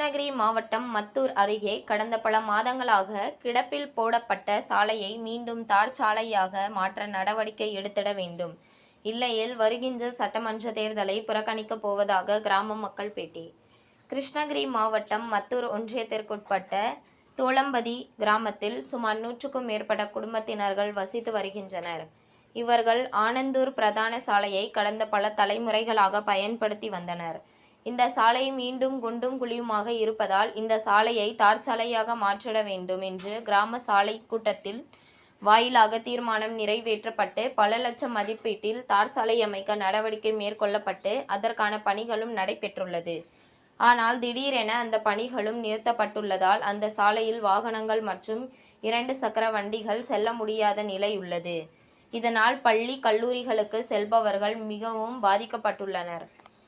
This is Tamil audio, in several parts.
கிருஷ்ணகிரி மாவட்டம் மத்தூர் அருகே கடந்த பல மாதங்களாக கிடப்பில் போடப்பட்ட சாலையை மீண்டும் தார் சாலையாக மாற்ற நடவடிக்கை எடுத்திட வேண்டும். இல்லையேல் வருகின்ற சட்டமன்ற தேர்தலை புறக்கணிக்கப் போவதாக கிராம மக்கள் பேட்டி. கிருஷ்ணகிரி மாவட்டம் மத்தூர் ஒன்றியத்திற்குட்பட்ட தோளம்பதி கிராமத்தில் சுமார் 100க்கும் மேற்பட்ட குடும்பத்தினர்கள் வசித்து வருகின்றனர். இவர்கள் ஆனந்தூர் பிரதான சாலையை கடந்த பல தலைமுறைகளாக பயன்படுத்தி வந்தனர். இந்த சாலை மீண்டும் குண்டும் குழியுமாக இருப்பதால் இந்த சாலையை தார் சாலையாக மாற்றிட வேண்டும் என்று கிராம சாலை கூட்டத்தில் வாயிலாக தீர்மானம் நிறைவேற்றப்பட்டு பல லட்சம் மதிப்பீட்டில் தார் சாலை அமைக்க நடவடிக்கை மேற்கொள்ளப்பட்டு அதற்கான பணிகளும் நடைபெற்றுள்ளது. ஆனால் திடீரென அந்த பணிகளும் நிறுத்தப்பட்டுள்ளதால் அந்த சாலையில் வாகனங்கள் மற்றும் 2 சக்கர வண்டிகள் செல்ல முடியாத நிலை உள்ளது. இதனால் பள்ளி கல்லூரிகளுக்கு செல்பவர்கள் மிகவும் பாதிக்கப்பட்டுள்ளனர்.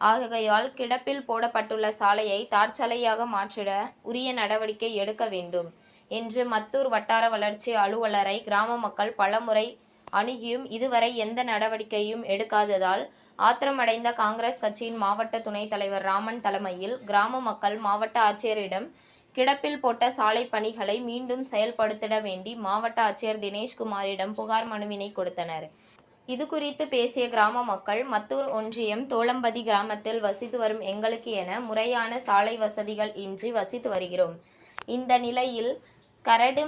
ஆகையால் கிடப்பில் போடப்பட்டுள்ள சாலையை தார் சாலையாக மாற்றிட உரிய நடவடிக்கை எடுக்க வேண்டும் என்று மத்தூர் வட்டார வளர்ச்சி அலுவலரை கிராம மக்கள் பலமுறை அணுகியும் இதுவரை எந்த நடவடிக்கையும் எடுக்காததால் ஆத்திரமடைந்த காங்கிரஸ் கட்சியின் மாவட்ட துணைத் தலைவர் ராமன் தலைமையில் கிராம மக்கள் மாவட்ட ஆட்சியரிடம் கிடப்பில் போட்ட சாலை பணிகளை மீண்டும் செயல்படுத்திட வேண்டி மாவட்ட ஆட்சியர் தினேஷ்குமாரிடம் புகார் மனுவினை கொடுத்தனர். இது குறித்து பேசிய கிராம மக்கள், மத்தூர் ஒன்றியம் தோளம்பதி கிராமத்தில் வசித்து வரும் எங்களுக்கு என முறையான சாலை வசதிகள் இன்றி வசித்து வருகிறோம். இந்த நிலையில் கரடு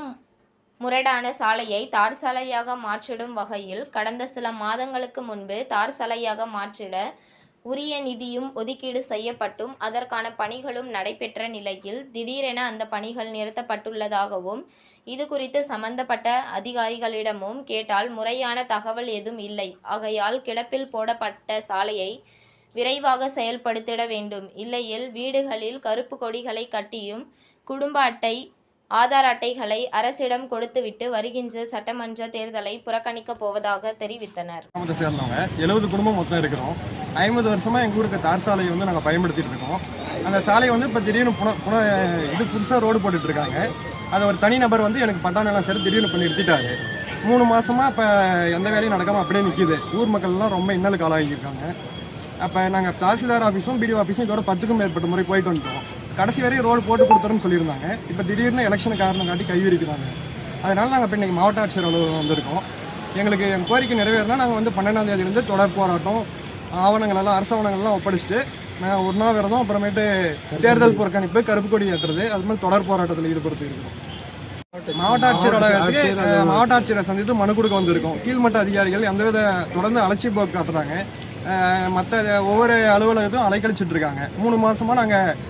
முரடான சாலையை தார் சாலையாக மாற்றிடும் வகையில் கடந்த சில மாதங்களுக்கு முன்பு தார் சாலையாக மாற்றிட உரிய நிதியும் ஒதுக்கீடு செய்யப்பட்டும் அதற்கான பணிகளும் நடைபெற்ற நிலையில் திடீரென அந்த பணிகள் நிறுத்தப்பட்டுள்ளதாகவும் இது குறித்து சம்பந்தப்பட்ட அதிகாரிகளிடமும் கேட்டால் முறையான தகவல் எதுவும் இல்லை. ஆகையால் கிடப்பில் போடப்பட்ட சாலையை விரைவாக செயல்படுத்திட வேண்டும். இல்லையேல் வீடுகளில் கருப்பு கொடிகளை கட்டியும் குடும்ப அட்டை ஆதார் அட்டைகளை அரசிடம் கொடுத்துவிட்டு வருகின்ற சட்டமன்ற தேர்தலை புறக்கணிக்கப் போவதாக தெரிவித்தனர். 70 குடும்பம் மொத்தம் இருக்கிறோம். 50 வருஷமா எங்கள் ஊருக்கு தார் சாலையை நாங்கள் பயன்படுத்திட்டு இருக்கோம். அந்த சாலை இப்போ திடீர்னு இது புதுசாக ரோடு போட்டுட்டு இருக்காங்க. அதை ஒரு தனிநபர் எனக்கு பட்டாணெல்லாம் சரி திடீர்னு பண்ணி நிறுத்திட்டாரு. 3 மாசமா இப்போ எந்த வேலையும் நடக்காமல் அப்படியே நிற்கிது. ஊர் மக்கள்லாம் ரொம்ப இன்னலுக்கு ஆளாகியிருக்காங்க. அப்போ நாங்கள் தாசில்தார் ஆஃபீஸும் பிடிஓ ஆஃபீஸும் இதோட 10க்கும் மேற்பட்ட முறை போயிட்டு வந்துட்டோம். கடைசி வரையும் ரோடு போட்டு கொடுத்துருன்னு சொல்லியிருந்தாங்க. இப்போ திடீர்னு எலெக்ஷன் காரணம் காட்டி கைவிரிக்கிறாங்க. அதனால நாங்கள் இப்போ இன்றைக்கி மாவட்ட ஆட்சியர் அலுவலகம் வந்திருக்கோம். எங்களுக்கு எங்கள் கோரிக்கை நிறைவேறினா நாங்கள் 12ஆம் தேதியிலேருந்து தொடர் போராட்டம் ஆவணங்களெல்லாம் அரசு ஆவணங்கள்லாம் ஒப்படைச்சிட்டு நாங்கள் உண்ணாவிரதம் அப்புறமேட்டு தேர்தல் புறக்கணிப்பு கருப்பு கொடி ஏற்றுறது அது மாதிரி தொடர் போராட்டத்தில் ஈடுபடுத்தி இருக்கிறோம். மாவட்ட ஆட்சியர் அலுவலகத்துக்கு மாவட்ட ஆட்சியரை சந்தித்து மனு கொடுக்க வந்திருக்கோம். கீழ்மட்ட அதிகாரிகள் எந்தவித தொடர்ந்து அலட்சிய போக்கு காட்டுறாங்க. மற்ற ஒவ்வொரு அலுவலகத்தையும் அலைக்கழிச்சிட்டு இருக்காங்க. 3 மாசமா நாங்கள்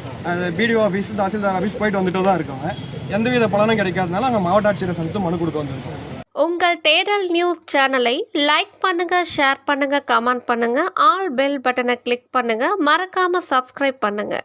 பிடிஓ ஆஃபீஸ் தாசில்தார் ஆஃபீஸ் போயிட்டு வந்துட்டு தான் இருக்கோங்க. எந்தவித பலனும் கிடைக்காதனால நாங்கள் மாவட்ட ஆட்சியரை சந்தித்து மனு கொடுக்க வந்திருக்கோம். உங்கள் தேடல் நியூஸ் சேனலை லைக் பண்ணுங்க, ஷேர் பண்ணுங்க, கமெண்ட் பண்ணுங்க, ஆல் பெல் பட்டனை கிளிக் பண்ணுங்க, மறக்காம சப்ஸ்கிரைப் பண்ணுங்க.